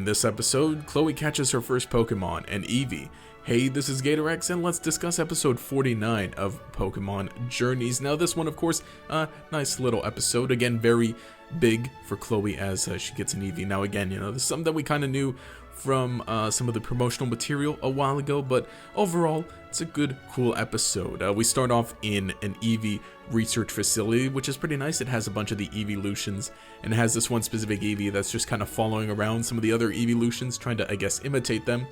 In this episode, Chloe catches her first Pokemon, an Eevee. Hey, this is GatorEX, and let's discuss episode 49 of Pokemon Journeys. Now, this one, of course, nice little episode. Again, very big for Chloe as she gets an Eevee. Now, again, this is something that we kind of knew from some of the promotional material a while ago, but overall, it's a good, cool episode. We start off in an Eevee research facility, which is pretty nice. It has a bunch of the Eeveelutions, and it has this one specific Eevee that's just kind of following around some of the other Eeveelutions, trying to, I guess, imitate them.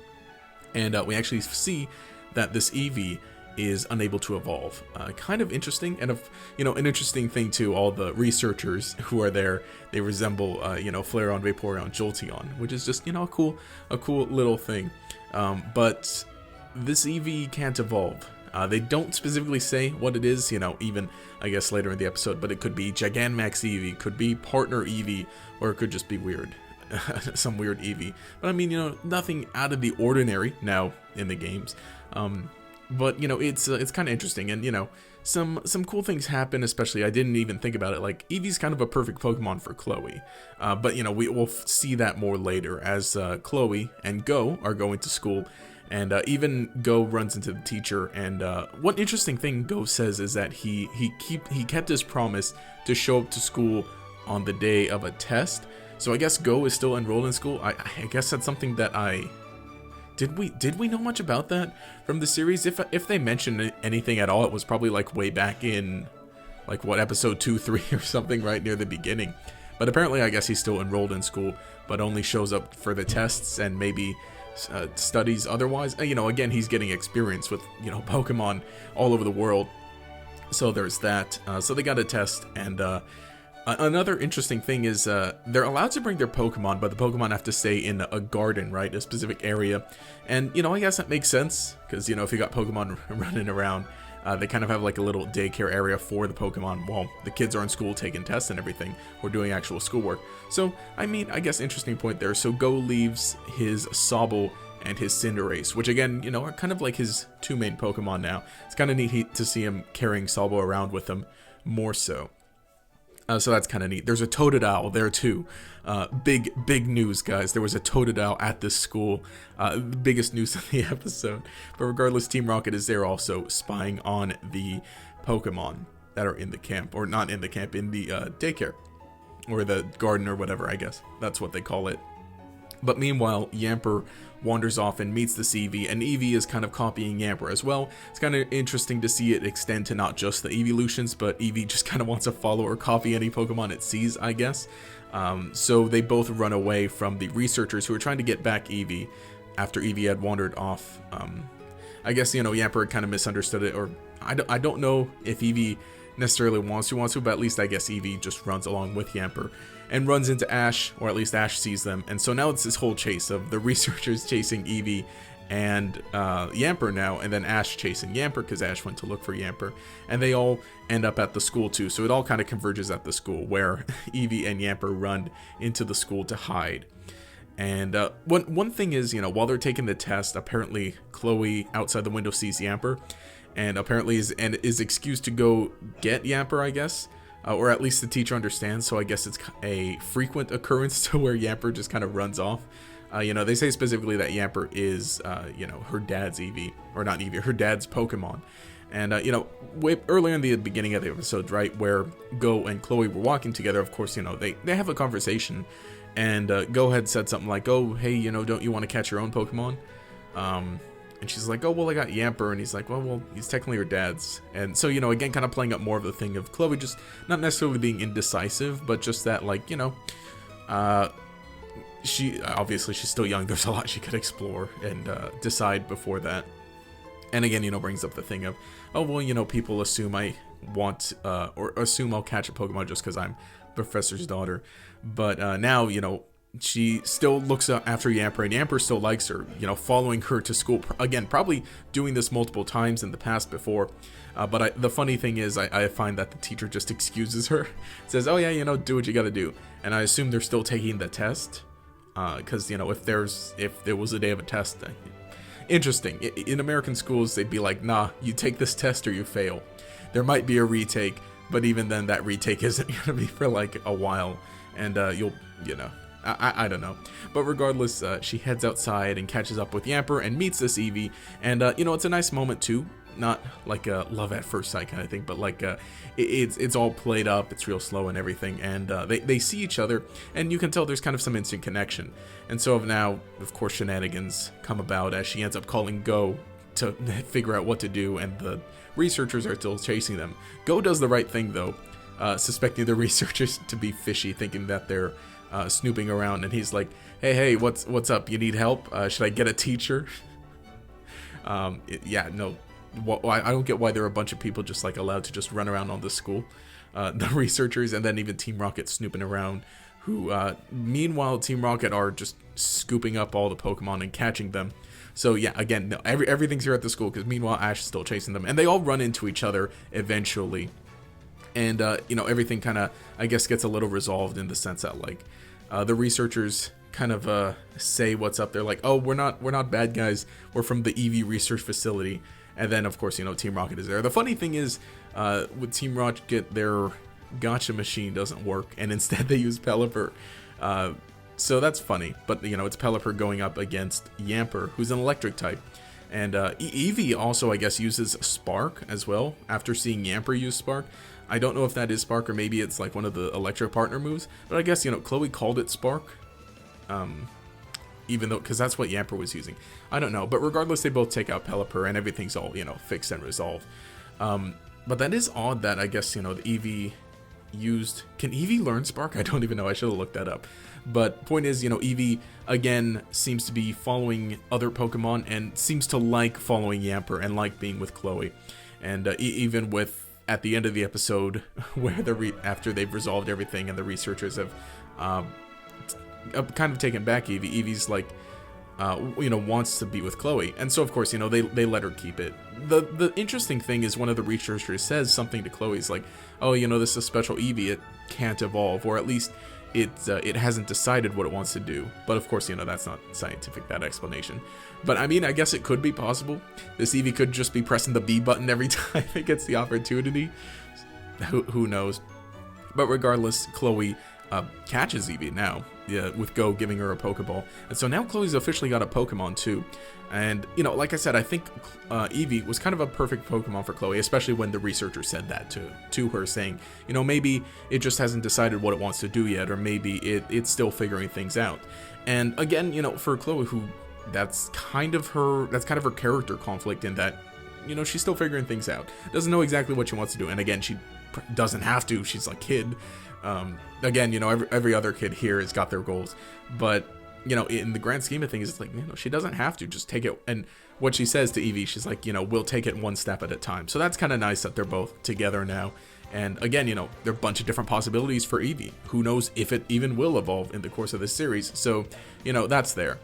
And we actually see that this Eevee is unable to evolve. Kind of interesting, and an interesting thing too. All the researchers who are there, they resemble, Flareon, Vaporeon, Jolteon, which is just, a cool little thing. But this Eevee can't evolve. They don't specifically say what it is, even I guess later in the episode. But it could be Gigantamax Eevee, could be Partner Eevee, or it could just be weird. Some weird Eevee, but I mean, nothing out of the ordinary now in the games. But it's kind of interesting, and some cool things happen. Especially, I didn't even think about it. Like, Eevee's kind of a perfect Pokemon for Chloe, but we will see that more later as Chloe and Go are going to school, and even Go runs into the teacher. And one interesting thing Go says is that he kept his promise to show up to school on the day of a test. So I guess Go is still enrolled in school. I guess that's something that did we know much about that from the series? If they mentioned anything at all, it was probably like way back in episode 2, 3 or something, right near the beginning. But apparently, I guess he's still enrolled in school, but only shows up for the tests and maybe studies otherwise. Again, he's getting experience with Pokemon all over the world. So there's that. So they got a test, and another interesting thing is they're allowed to bring their Pokemon, but the Pokemon have to stay in a garden, right? A specific area. And, I guess that makes sense, because, if you got Pokemon running around, they kind of have like a little daycare area for the Pokemon while the kids are in school taking tests and everything, or doing actual schoolwork. So, I mean, I guess interesting point there. So Go leaves his Sobble and his Cinderace, which again, are kind of like his two main Pokemon now. It's kind of neat to see him carrying Sobble around with him more so. So that's kind of neat. There's a Totodile there too. Big news, guys. There was a Totodile at this school. The biggest news of the episode. But regardless, Team Rocket is there also spying on the Pokemon that are in the camp. Or not in the camp, in the daycare. Or the garden or whatever, I guess. That's what they call it. But meanwhile, Yamper wanders off and meets this Eevee, and Eevee is kind of copying Yamper as well. It's kind of interesting to see it extend to not just the Eeveelutions, but Eevee just kind of wants to follow or copy any Pokemon it sees, I guess. So they both run away from the researchers who are trying to get back Eevee after Eevee had wandered off. I guess, Yamper had kind of misunderstood it, or I don't know if Eevee necessarily wants to, but at least I guess Eevee just runs along with Yamper and runs into Ash, or at least Ash sees them. And so now it's this whole chase of the researchers chasing Eevee and Yamper now, and then Ash chasing Yamper because Ash went to look for Yamper, and they all end up at the school too. So it all kind of converges at the school where Eevee and Yamper run into the school to hide. And one thing is, while they're taking the test, apparently Chloe outside the window sees Yamper, and apparently is excused to go get Yamper, I guess. Or at least the teacher understands, so I guess it's a frequent occurrence to where Yamper just kind of runs off. They say specifically that Yamper is, her dad's Eevee, or not Eevee, her dad's Pokemon. And, way earlier in the beginning of the episode, right, where Go and Chloe were walking together, of course, they have a conversation, and Go had said something like, oh, hey, don't you want to catch your own Pokemon? And she's like, oh, well, I got Yamper. And he's like, well, he's technically her dad's. And so, again, kind of playing up more of the thing of Chloe just not necessarily being indecisive, but just that, like, she's still young. There's a lot she could explore and decide before that. And again, brings up the thing of, oh, well, people assume I want, or assume I'll catch a Pokemon just because I'm Professor's daughter. But now, she still looks after Yamper, and Yamper still likes her, following her to school. Again, probably doing this multiple times in the past before. But the funny thing is, I find that the teacher just excuses her. Says, oh yeah, do what you gotta do. And I assume they're still taking the test. Because, if there was a day of a test. Interesting. In American schools, they'd be like, nah, you take this test or you fail. There might be a retake, but even then, that retake isn't gonna be for like a while. And you'll, I don't know. But regardless, she heads outside and catches up with Yamper and meets this Eevee. And, you know, it's a nice moment too. Not like a love at first sight kind of thing, but like it's all played up, it's real slow and everything. And they see each other, and you can tell there's kind of some instant connection. And so now, of course, shenanigans come about as she ends up calling Go to figure out what to do, and the researchers are still chasing them. Go does the right thing though, suspecting the researchers to be fishy, thinking that they're snooping around, and he's like, hey, what's up? You need help? Should I get a teacher? Yeah, no. I don't get why there are a bunch of people just like allowed to just run around on the school. The researchers, and then even Team Rocket snooping around, who meanwhile Team Rocket are just scooping up all the Pokemon and catching them. So yeah, again, no, everything's here at the school, because meanwhile Ash is still chasing them, and they all run into each other eventually. And you know, everything kind of, I guess, gets a little resolved in the sense that like the researchers kind of say what's up. They're like, oh, we're not bad guys, we're from the Eevee research facility. And then of course, you know, Team Rocket is there. The funny thing is, with Team Rocket, their gotcha machine doesn't work, and instead they use Pelipper. So that's funny, but you know, it's Pelipper going up against Yamper, who's an electric type. And Eevee also, I guess, uses Spark as well after seeing Yamper use Spark. I don't know if that is Spark, or maybe it's like one of the electric partner moves, but I guess, you know, Chloe called it Spark. Even though, because that's what Yamper was using. I don't know, but regardless, they both take out Pelipper and everything's all, you know, fixed and resolved. But that is odd that, I guess, you know, the Eevee used... Can Eevee learn Spark? I don't even know. I should have looked that up. But point is, you know, Eevee, again, seems to be following other Pokemon and seems to like following Yamper and like being with Chloe. And even with, at the end of the episode, where after they've resolved everything and the researchers have kind of taken back Eevee, Eevee's like, you know, wants to be with Chloe. And so, of course, you know, they let her keep it. The interesting thing is one of the researchers says something to Chloe. He's like, oh, you know, this is a special Eevee. It can't evolve, or at least it hasn't decided what it wants to do. But of course, you know, that's not scientific, that explanation. But I mean, I guess it could be possible. This Eevee could just be pressing the B button every time it gets the opportunity. Who knows? But regardless, Chloe catches Eevee now, with Go giving her a Pokeball. And so now Chloe's officially got a Pokemon too. And, you know, like I said, I think Eevee was kind of a perfect Pokemon for Chloe, especially when the researcher said that to her, saying, you know, maybe it just hasn't decided what it wants to do yet, or maybe it's still figuring things out. And again, you know, for Chloe, who that's kind of her character conflict, in that, you know, she's still figuring things out, doesn't know exactly what she wants to do. And again, she doesn't have to, she's a kid. Again, you know, every other kid here has got their goals, but you know, in the grand scheme of things, it's like, you know, she doesn't have to, just take it. And what she says to Eevee, she's like, you know, we'll take it one step at a time. So that's kind of nice that they're both together now. And again, you know, there are a bunch of different possibilities for Eevee. Who knows if it even will evolve in the course of this series. So, you know, that's there.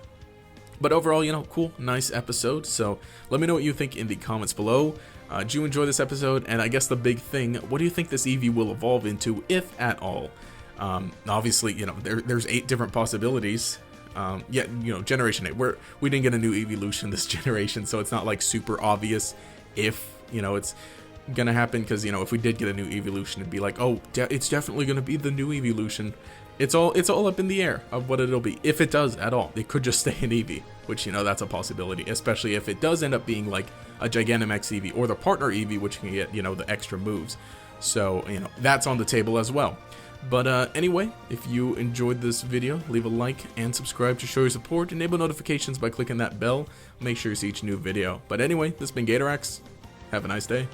But overall, you know, cool, nice episode. So let me know what you think in the comments below. Did you enjoy this episode? And I guess the big thing, what do you think this Eevee will evolve into, if at all? Obviously, you know, there's 8 different possibilities. Yeah, you know, Generation 8, we didn't get a new evolution this generation, so it's not like super obvious if, you know, it's gonna happen, because, you know, if we did get a new evolution, it'd be like, oh, it's definitely gonna be the new evolution. It's all up in the air of what it'll be, if it does at all. It could just stay in Eevee, which, you know, that's a possibility, especially if it does end up being like a Gigantamax Eevee or the partner Eevee, which can get, you know, the extra moves. So, you know, that's on the table as well. But anyway, if you enjoyed this video, leave a like and subscribe to show your support. Enable notifications by clicking that bell. Make sure you see each new video. But anyway, this has been GatorEX. Have a nice day.